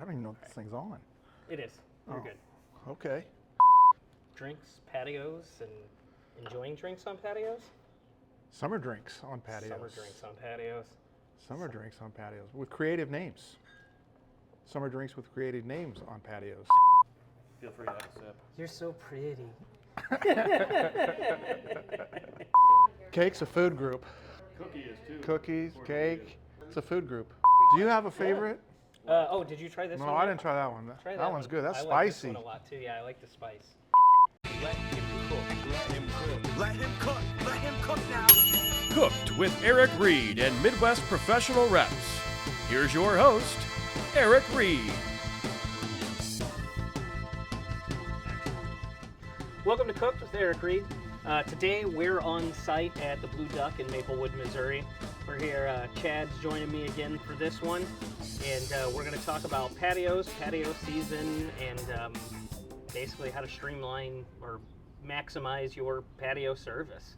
I don't even know if this thing's on. It is. You're good. Okay. Drinks, patios, and enjoying drinks on patios? Summer drinks on patios. Summer drinks on patios. Summer drinks on patios with creative names. Summer drinks with creative names on patios. Feel free to have a sip. You're so pretty. Cake's a food group. Cookie is too. Cookies, cake, it's a food group. Do you have a favorite? Oh, did you try this one? No, I didn't try that one. Try that one's good. That's I spicy. like this one a lot too. Yeah, I like the spice. Let him cook. Let him cook. Let him cook. Let him cook now. Cooked with Eric Reed and Midwest Professional Reps. Here's your host, Eric Reed. Welcome to Cooked with Eric Reed. Today we're on site at the Blue Duck in Maplewood, Missouri. We're here, Chad's joining me again for this one, and we're going to talk about patios, patio season, and basically how to streamline or maximize your patio service.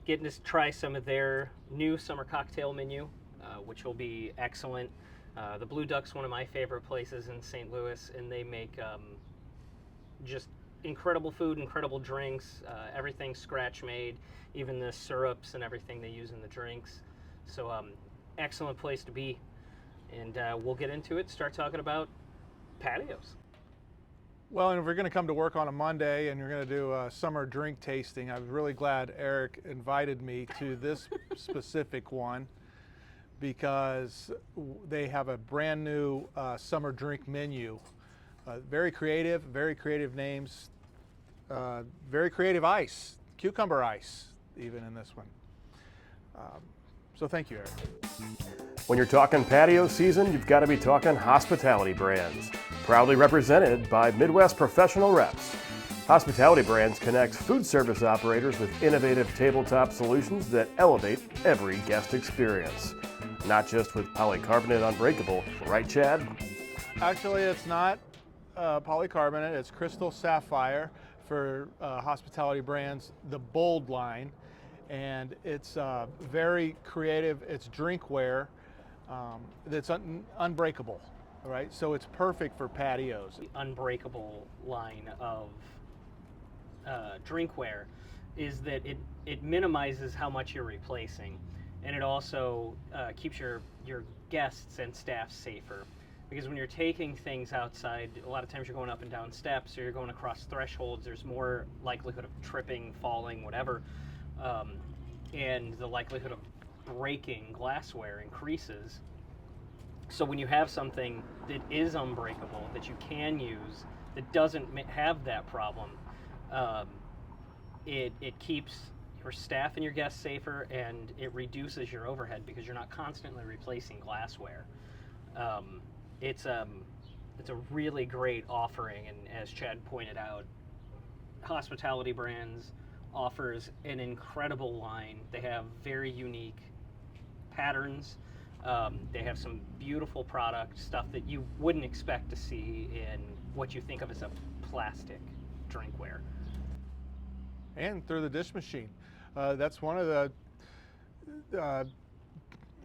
Getting to try some of their new summer cocktail menu, which will be excellent. The Blue Duck's one of my favorite places in St. Louis, and they make just incredible food, incredible drinks, everything scratch made, even the syrups and everything they use in the drinks. So excellent place to be. And we'll get into it, start talking about patios. Well, and if we're going to come to work on a Monday and you're going to do a summer drink tasting, I was really glad Eric invited me to this specific one because they have a brand new summer drink menu. Very creative names, very creative ice, cucumber ice, even in this one. So thank you, Eric. When you're talking patio season, you've got to be talking Hospitality Brands. Proudly represented by Midwest Professional Reps. Hospitality Brands connects food service operators with innovative tabletop solutions that elevate every guest experience. Not just with polycarbonate unbreakable, right, Chad? Actually, it's not polycarbonate, it's crystal sapphire for Hospitality Brands, the Bold line. And it's very creative, it's drinkware that's unbreakable, right? So it's perfect for patios. The unbreakable line of drinkware is that it minimizes how much you're replacing, and it also keeps your guests and staff safer. Because when you're taking things outside, a lot of times you're going up and down steps or you're going across thresholds, there's more likelihood of tripping, falling, whatever. And the likelihood of breaking glassware increases. So when you have something that is unbreakable, that you can use, that doesn't have that problem, it keeps your staff and your guests safer, and it reduces your overhead because you're not constantly replacing glassware. It's a really great offering, and as Chad pointed out, Hospitality Brands offers an incredible line. They have very unique patterns. They have some beautiful product, stuff that you wouldn't expect to see in what you think of as a plastic drinkware. And through the dish machine. That's one of the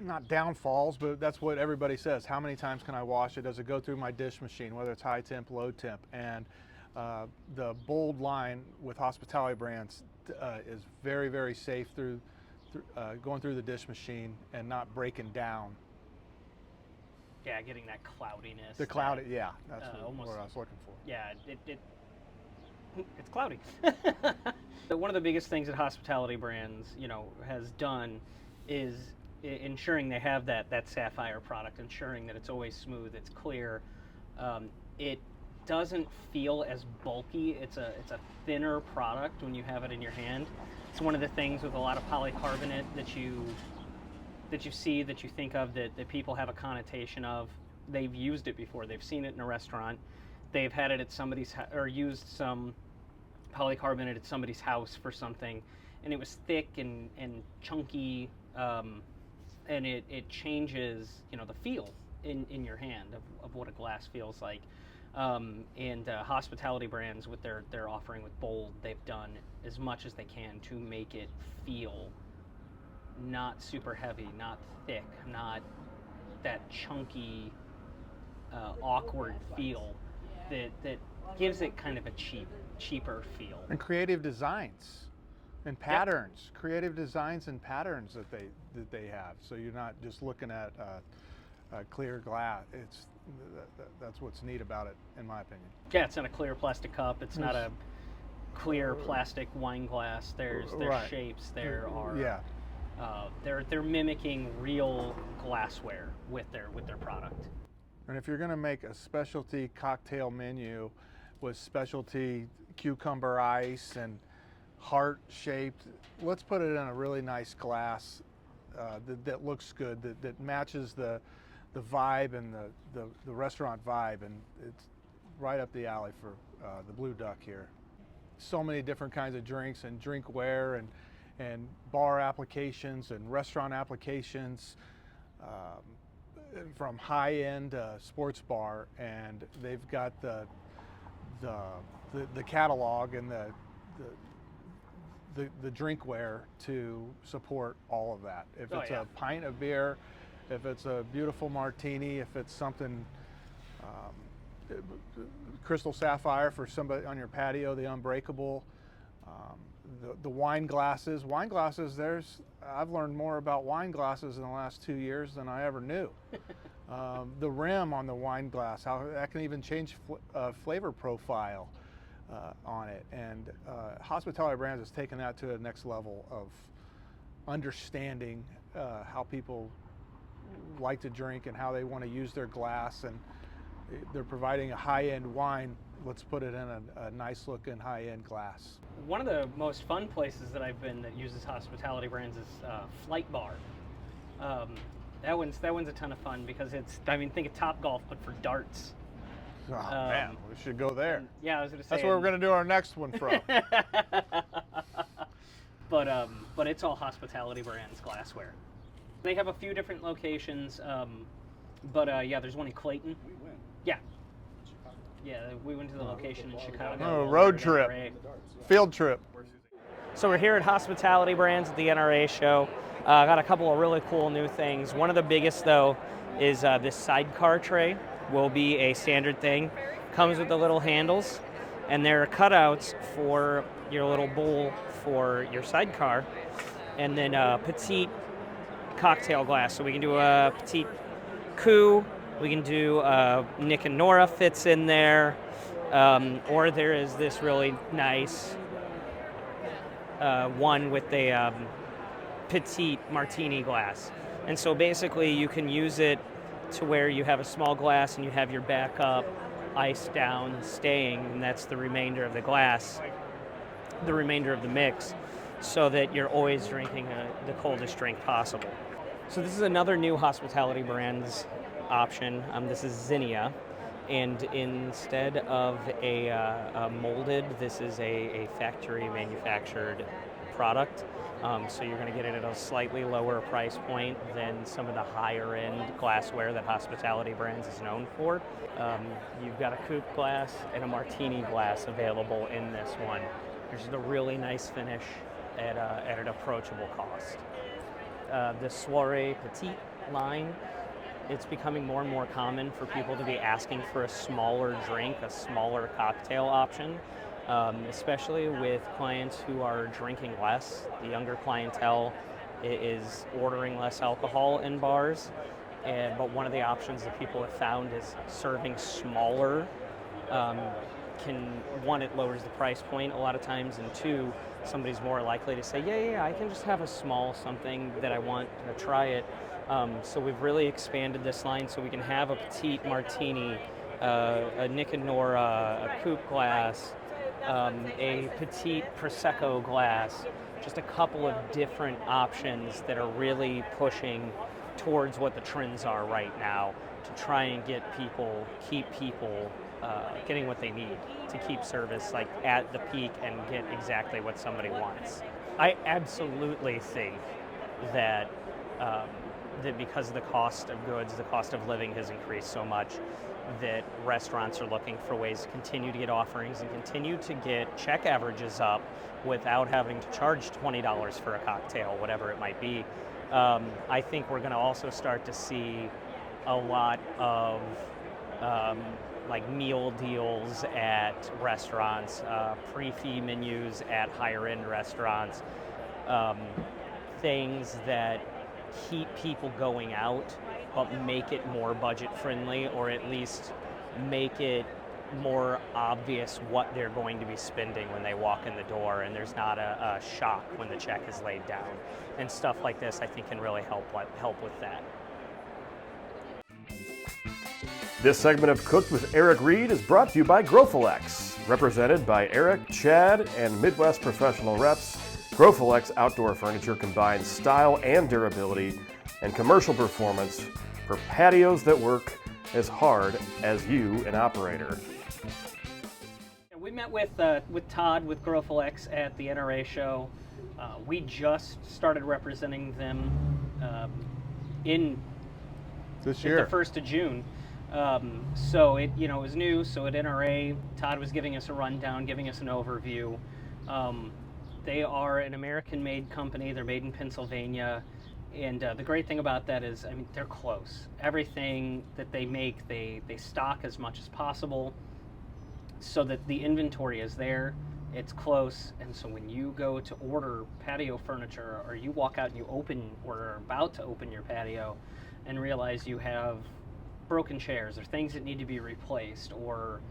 not downfalls, but that's what everybody says. How many times can I wash it? Does it go through my dish machine, whether it's high temp, low temp? And the Bold line with Hospitality Brands is very, very safe through going through the dish machine and not breaking down. Yeah, getting that cloudiness. The cloudy, yeah, that's almost what I was looking for. Yeah, it's cloudy. One of the biggest things that Hospitality Brands, has done is ensuring they have that sapphire product, ensuring that it's always smooth, it's clear. It doesn't feel as bulky. It's a thinner product when you have it in your hand. It's one of the things with a lot of polycarbonate that you see, that you think of, that people have a connotation of. They've used it before. They've seen it in a restaurant. They've had it at somebody's or used some polycarbonate at somebody's house for something, and it was thick and chunky, and it changes the feel in your hand of what a glass feels like. And Hospitality Brands, with their offering with Bold, they've done as much as they can to make it feel not super heavy, not thick, not that chunky, awkward feel that gives it kind of a cheaper feel. And creative designs and patterns, creative designs and patterns that they have. So you're not just looking at clear glass. That's what's neat about it, in my opinion. Yeah, it's not a clear plastic cup. It's not a clear plastic wine glass. There's Right. shapes. There are Yeah. they're mimicking real glassware with their product. And if you're going to make a specialty cocktail menu with specialty cucumber ice and heart-shaped, let's put it in a really nice glass that looks good, that matches the vibe and the restaurant vibe, and it's right up the alley for the Blue Duck here. So many different kinds of drinks and drinkware and bar applications and restaurant applications, from high-end sports bar, and they've got the catalog and the drinkware to support all of that. If it's a pint of beer, if it's a beautiful martini, if it's something crystal sapphire for somebody on your patio, the unbreakable, the wine glasses. Wine glasses, I've learned more about wine glasses in the last 2 years than I ever knew. The rim on the wine glass, how that can even change flavor profile on it. And Hospitality Brands has taken that to the next level of understanding how people like to drink and how they want to use their glass, and they're providing a high-end wine. Let's put it in a nice looking high-end glass. One of the most fun places that I've been that uses Hospitality Brands is Flight Bar. That one's a ton of fun because think of Top Golf but for darts. Oh man, we should go there. Yeah, I was going to say. That's where we're going to do our next one from. But it's all Hospitality Brands glassware. They have a few different locations, there's one in Clayton. We win. Yeah. Yeah, we went to the location in Chicago. Oh, road trip. Field trip. So we're here at Hospitality Brands at the NRA show. Got a couple of really cool new things. One of the biggest, though, is this sidecar tray. Will be a standard thing. Comes with the little handles, and there are cutouts for your little bowl for your sidecar, and then a petite cocktail glass. So we can do a petite coup. We can do Nick and Nora fits in there, or there is this really nice one with a petite martini glass. And so basically you can use it to where you have a small glass and you have your backup ice down staying, and that's the remainder of the glass, the remainder of the mix, so that you're always drinking the coldest drink possible. So this is another new Hospitality Brands option. This is Zinnia, and instead of a molded, this is a factory manufactured product. So you're going to get it at a slightly lower price point than some of the higher end glassware that Hospitality Brands is known for. You've got a coupe glass and a martini glass available in this one. There's a really nice finish at an approachable cost. The Soirée Petite line, it's becoming more and more common for people to be asking for a smaller drink, a smaller cocktail option. Especially with clients who are drinking less. The younger clientele is ordering less alcohol in bars, but one of the options that people have found is serving smaller. One, it lowers the price point a lot of times, and two, somebody's more likely to say, yeah, I can just have a small something that I want to try it. So we've really expanded this line so we can have a petite martini, a Nick and Nora, a coupe glass, a petite Prosecco glass, just a couple of different options that are really pushing towards what the trends are right now to try and keep people getting what they need to keep service like at the peak and get exactly what somebody wants. I absolutely think that that because the cost of goods, the cost of living has increased so much, that restaurants are looking for ways to continue to get offerings and continue to get check averages up without having to charge $20 for a cocktail, whatever it might be. I think we're going to also start to see a lot of like meal deals at restaurants, pre-fee menus at higher end restaurants, things that keep people going out but make it more budget friendly, or at least make it more obvious what they're going to be spending when they walk in the door, and there's not a shock when the check is laid down. And stuff like this, I think, can really help with that. This segment of Cooked with Eric Reed is brought to you by Grosfillex, represented by Eric, Chad, and Midwest professional reps. Grosfillex outdoor furniture combines style and durability and commercial performance for patios that work as hard as you, an operator. We met with Todd with Grosfillex at the NRA show. We just started representing them in This year. the 1st of June. So it was new. So at NRA, Todd was giving us a rundown, giving us an overview. They are an American-made company. They're made in Pennsylvania. And the great thing about that is, I mean, they're close. Everything that they make, they stock as much as possible so that the inventory is there, it's close. And so when you go to order patio furniture, or you walk out and you open or are about to open your patio and realize you have broken chairs or things that need to be replaced, or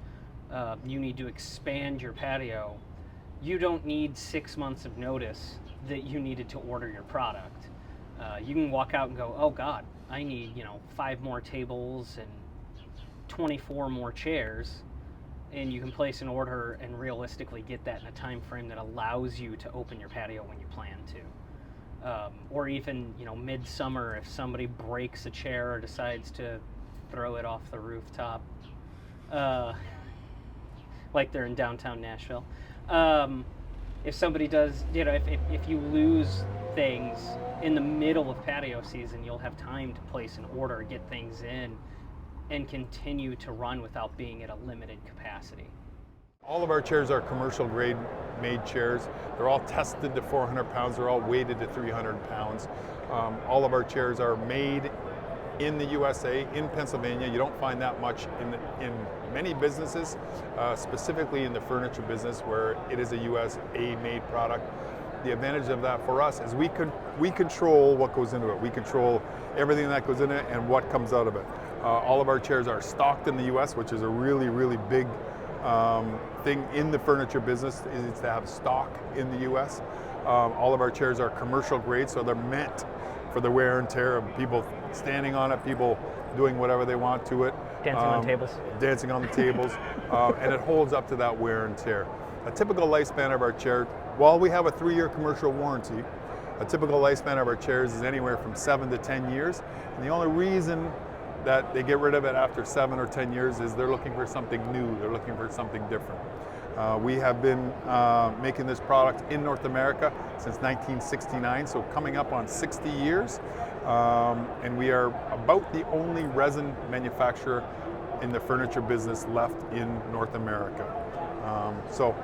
you need to expand your patio, you don't need 6 months of notice that you needed to order your product. You can walk out and go, oh God, I need 5 more tables and 24 more chairs, and you can place an order and realistically get that in a time frame that allows you to open your patio when you plan to. Or even midsummer, if somebody breaks a chair or decides to throw it off the rooftop, like they're in downtown Nashville. If somebody does, if you lose things in the middle of patio season, you'll have time to place an order, get things in, and continue to run without being at a limited capacity. All of our chairs are commercial grade made chairs. They're all tested to 400 pounds. They're all weighted to 300 pounds. All of our chairs are made in the USA, in Pennsylvania. You don't find that much in many businesses, specifically in the furniture business where it is a USA made product. The advantage of that for us is we control what goes into it. We control everything that goes in it and what comes out of it. All of our chairs are stocked in the US, which is a really, really big thing in the furniture business, is to have stock in the US. All of our chairs are commercial grade, so they're meant for the wear and tear of people standing on it, people doing whatever they want to it. Dancing on tables. Dancing on the tables, and it holds up to that wear and tear. A typical lifespan of our chair, while we have a 3-year commercial warranty, a typical lifespan of our chairs is anywhere from 7 to 10 years. And the only reason that they get rid of it after 7 or 10 years is they're looking for something new, they're looking for something different. We have been making this product in North America since 1969, so coming up on 60 years. And we are about the only resin manufacturer in the furniture business left in North America. So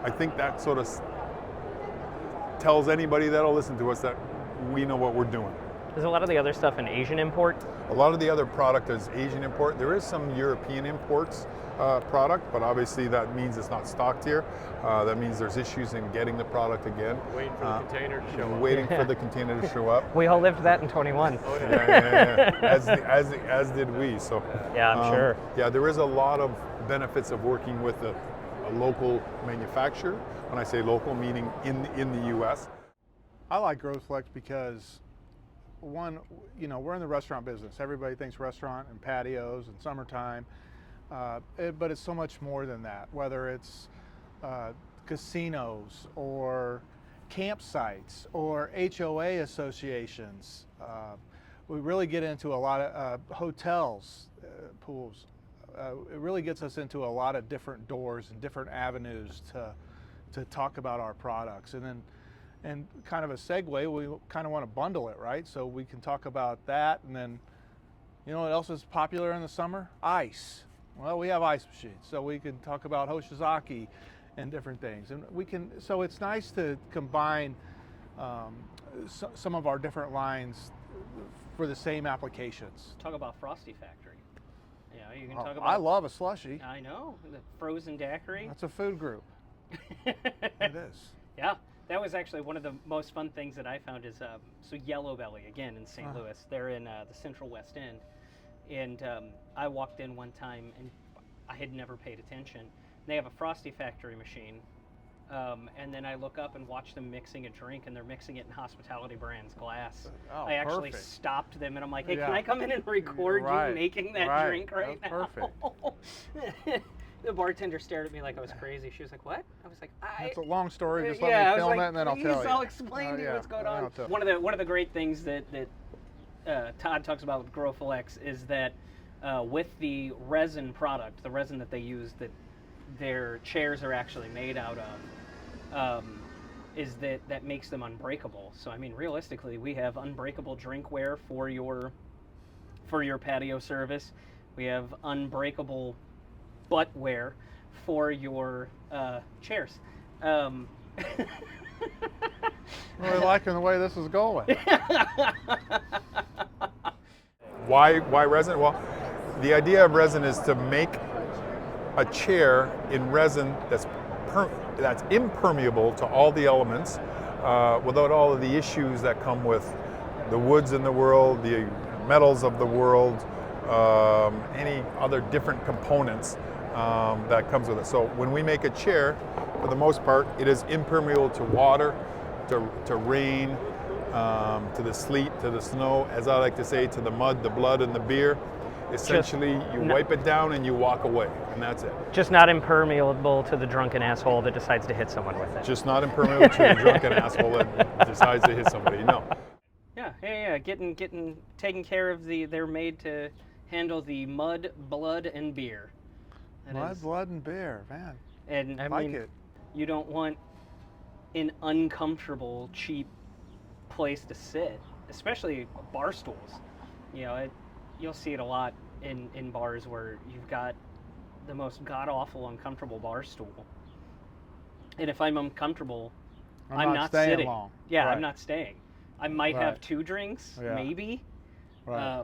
I think that sort of tells anybody that'll listen to us that we know what we're doing. Is a lot of the other stuff an Asian import? A lot of the other product is Asian import. There is some European imports product, but obviously that means it's not stocked here. That means there's issues in getting the product again. Waiting for the container to show up. Waiting for the container to show up. We all lived that in 21. Oh, yeah. As did we. So Yeah, I'm sure. Yeah, there is a lot of benefits of working with a local manufacturer. When I say local, meaning in the U.S. I like Grosfillex because, one, we're in the restaurant business. Everybody thinks restaurant and patios and summertime, but it's so much more than that. Whether it's casinos or campsites or HOA associations, we really get into a lot of hotels, pools. It really gets us into a lot of different doors and different avenues to talk about our products. And kind of a segue, we kind of want to bundle it, right? So we can talk about that, and then, what else is popular in the summer? Ice. Well, we have ice machines, so we can talk about Hoshizaki and different things. And so it's nice to combine some of our different lines for the same applications. Talk about Frosty Factory. You know, you can talk about. I love a slushie. I know, the frozen daiquiri. That's a food group. It is. Yeah, that was actually one of the most fun things that I found is so Yellow Belly, again, in St. Louis. They're in the Central West End. And I walked in one time, and I had never paid attention. They have a Frosty Factory machine. And then I look up and watch them mixing a drink, and they're mixing it in Hospitality Brands glass. Oh, I actually perfect. stopped them, and I'm like, hey, Yeah. can I come in and record Right, you making that right. drink right That's now? perfect. The bartender stared at me like I was crazy. She was like, what? I was like, It's a long story. Just let yeah, I me was film like, it, and then I'll please, tell you. I'll explain to you what's going then on. I'll tell- One of the great things that Todd talks about with Grosfillex is that with the resin product, the resin that they use that their chairs are actually made out of, is that makes them unbreakable. So I mean, realistically, we have unbreakable drinkware for your patio service. We have unbreakable buttware for your chairs. Really liking the way this is going. Why resin? Well, the idea of resin is to make a chair in resin that's impermeable to all the elements, without all of the issues that come with the woods in the world, the metals of the world, any other different components that comes with it. So when we make a chair, for the most part, it is impermeable to water, to rain, to the sleet, to the snow, as I like to say, to the mud, the blood, and the beer. Essentially, you wipe it down and you walk away, and that's it. Just not impermeable to the drunken asshole that decides to hit someone with it. Just not impermeable to the drunken asshole that decides to hit somebody. No. Yeah. Getting taken care of. They're made to handle the mud, blood, and beer. That Mud, is- blood, and beer, man. And I Like mean, it. you don't want an uncomfortable, cheap place to sit, especially bar stools. You know, you'll see it a lot in bars where you've got the most god-awful, uncomfortable bar stool. And if I'm uncomfortable, I'm not staying sitting. long. Yeah, Right. I'm not staying. I might have Right. 2 drinks, Yeah. maybe. Right.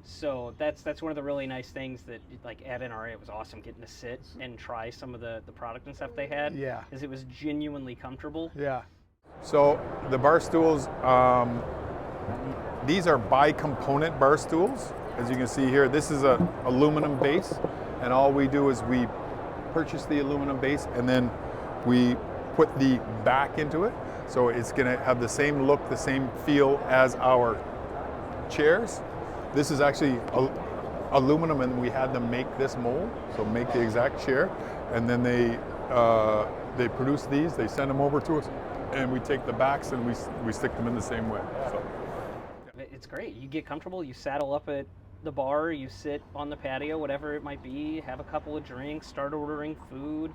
So that's one of the really nice things that, like, at NRA, it was awesome getting to sit and try some of the product and stuff they had. Yeah. Is it was genuinely comfortable. Yeah. So the bar stools, these are bi-component bar stools. As you can see here, this is a aluminum base, and all we do is we purchase the aluminum base and then we put the back into it. So it's gonna have the same look, the same feel as our chairs. This is actually aluminum, and we had them make this mold, so make the exact chair, and then they produce these, they send them over to us, and we take the backs and we stick them in the same way. So. It's great. You get comfortable, you saddle up at the bar, you sit on the patio, whatever it might be, have a couple of drinks, start ordering food.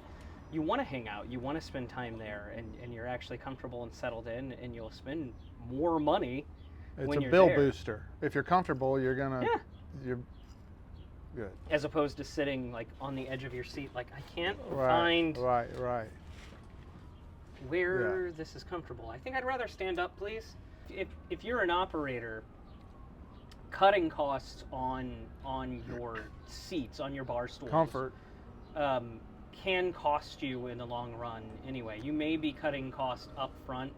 You want to hang out, you want to spend time there, and you're actually comfortable and settled in, and you'll spend more money It's when a you're bill there. booster. If you're comfortable, you're gonna. Yeah. You're good. As opposed to sitting like on the edge of your seat, like I can't Right. find Right. where this is comfortable. I think I'd rather stand up, please. If you're an operator, cutting costs on your seats, on your bar stools, Comfort. can cost you in the long run anyway. You may be cutting costs up front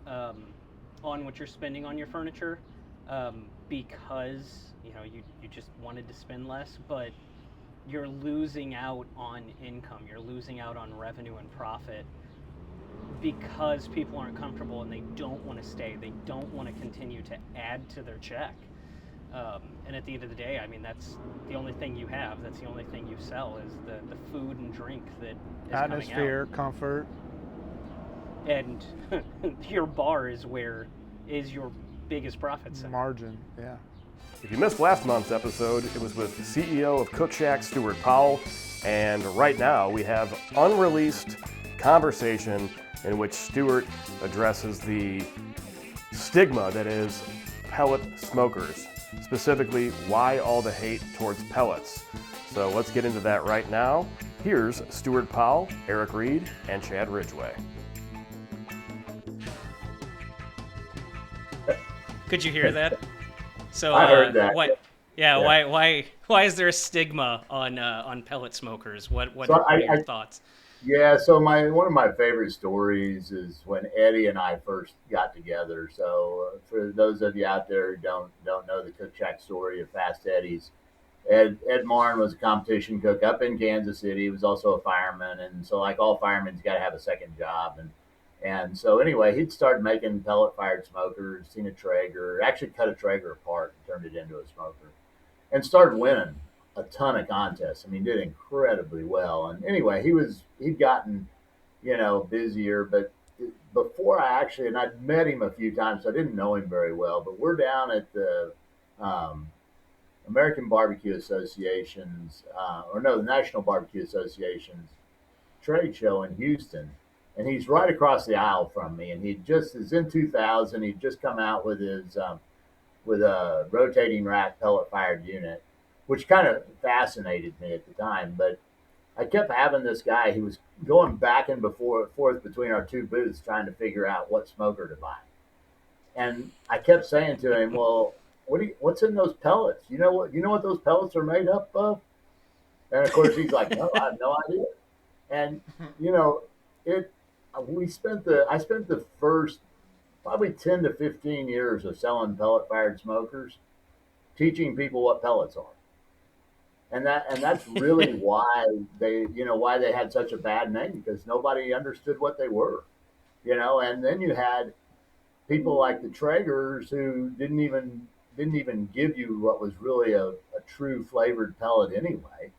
on what you're spending on your furniture because you just wanted to spend less, but you're losing out on income. You're losing out on revenue and profit because people aren't comfortable and they don't want to stay. They don't want to continue to add to their check. And at the end of the day, I mean, that's the only thing you have. That's the only thing you sell is the food and drink that is Atmosphere, comfort. coming out. And your bar is your biggest profit center. Margin. Yeah. If you missed last month's episode, it was with the CEO of Cookshack, Stuart Powell, and right now we have unreleased conversation in which Stuart addresses the stigma that is pellet smokers, specifically why all the hate towards pellets. So let's get into that right now. Here's Stuart Powell, Eric Reed, and Chad Ridgway. Could you hear that? So I heard that. Yeah, Yeah. why is there a stigma on pellet smokers? What So are your thoughts? Yeah, so one of my favorite stories is when Eddie and I first got together. So for those of you out there who don't know the Cookshack story of Fast Eddie's, Ed Martin was a competition cook up in Kansas City. He was also a fireman, and so like all firemen, you got to have a second job. And so anyway, he'd started making pellet fired smokers, seen a Traeger, actually cut a Traeger apart and turned it into a smoker, and started winning a ton of contests. I mean, did incredibly well. And anyway, he'd gotten busier, but before and I'd met him a few times, so I didn't know him very well. But we're down at the um, American Barbecue Association's, the National Barbecue Association's trade show in Houston, and he's right across the aisle from me. And he just is in 2000. He'd just come out with his with a rotating rack pellet fired unit, which kind of fascinated me at the time. But I kept having this guy. He was going back and forth between our two booths, trying to figure out what smoker to buy. And I kept saying to him, "Well, what's in those pellets? You know what those pellets are made up of?" And of course, he's like, "No, I have no idea." And you know, it. I spent the first probably 10 to 15 years of selling pellet fired smokers, teaching people what pellets are. And that's really why they had such a bad name, because nobody understood what they were. And then you had people like the Traegers who didn't even give you what was really a true flavored pellet anyway.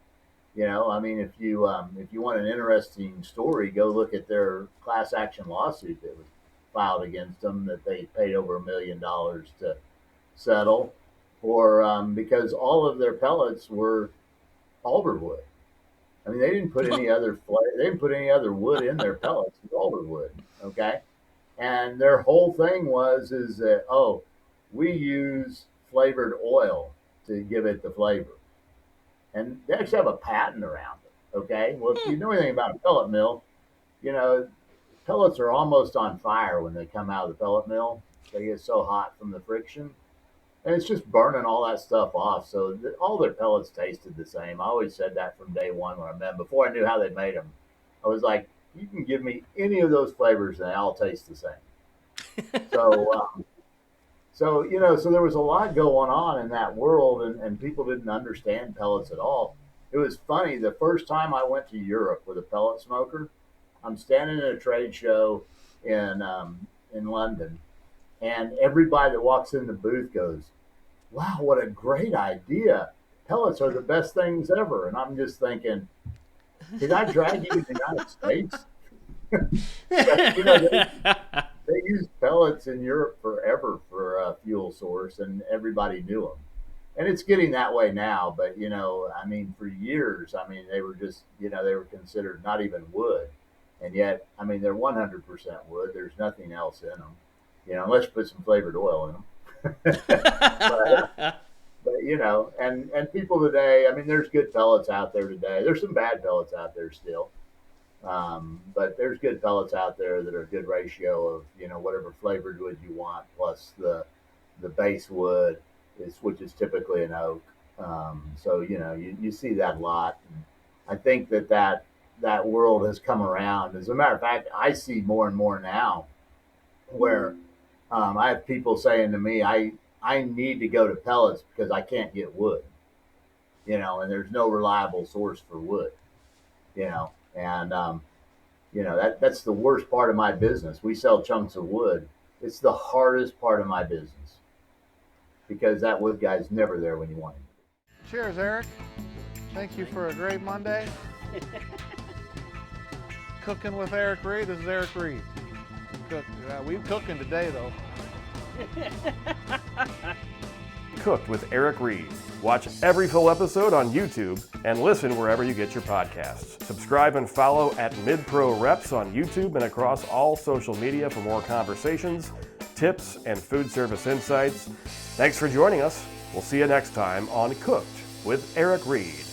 I mean, if you want an interesting story, go look at their class action lawsuit that was filed against them, that they paid over $1 million to settle for, because all of their pellets were alder wood. I mean, they didn't put any other they didn't put any other wood in their pellets. It was alder wood. Okay, and their whole thing is that, we use flavored oil to give it the flavor, and they actually have a patent around it. Okay, well, if you know anything about a pellet mill, you know pellets are almost on fire when they come out of the pellet mill. They get so hot from the friction, and it's just burning all that stuff off. So all their pellets tasted the same. I always said that from day one when I met them. Before I knew how they made them, I was like, you can give me any of those flavors and they all taste the same. So there was a lot going on in that world, and people didn't understand pellets at all. It was funny. The first time I went to Europe with a pellet smoker, I'm standing at a trade show in London, and everybody that walks in the booth goes, "Wow, what a great idea! Pellets are the best things ever." And I'm just thinking, did I drag you to the United States? But, they used pellets in Europe forever for a fuel source, and everybody knew them. And it's getting that way now, but I mean, for years, I mean, they were just, they were considered not even wood, and yet, I mean, they're 100% wood. There's nothing else in them, unless you put some flavored oil in them. but and people today, I mean, there's good pellets out there today. There's some bad pellets out there still. But there's good pellets out there that are a good ratio of, whatever flavored wood you want, plus the base wood which is typically an oak. So, you see that a lot. And I think that world has come around. As a matter of fact, I see more and more now where I have people saying to me, I need to go to pellets because I can't get wood, and there's no reliable source for wood, and that's the worst part of my business. We sell chunks of wood. It's the hardest part of my business because that wood guy's never there when you want him. Cheers, Eric. Thank you for a great Monday. Cooking with Eric Reed. This is Eric Reed. We're cooking today, though. Cooked with Eric Reed. Watch every full episode on YouTube and listen wherever you get your podcasts. Subscribe and follow at MidPro Reps on YouTube and across all social media for more conversations, tips, and food service insights. Thanks for joining us. We'll see you next time on Cooked with Eric Reed.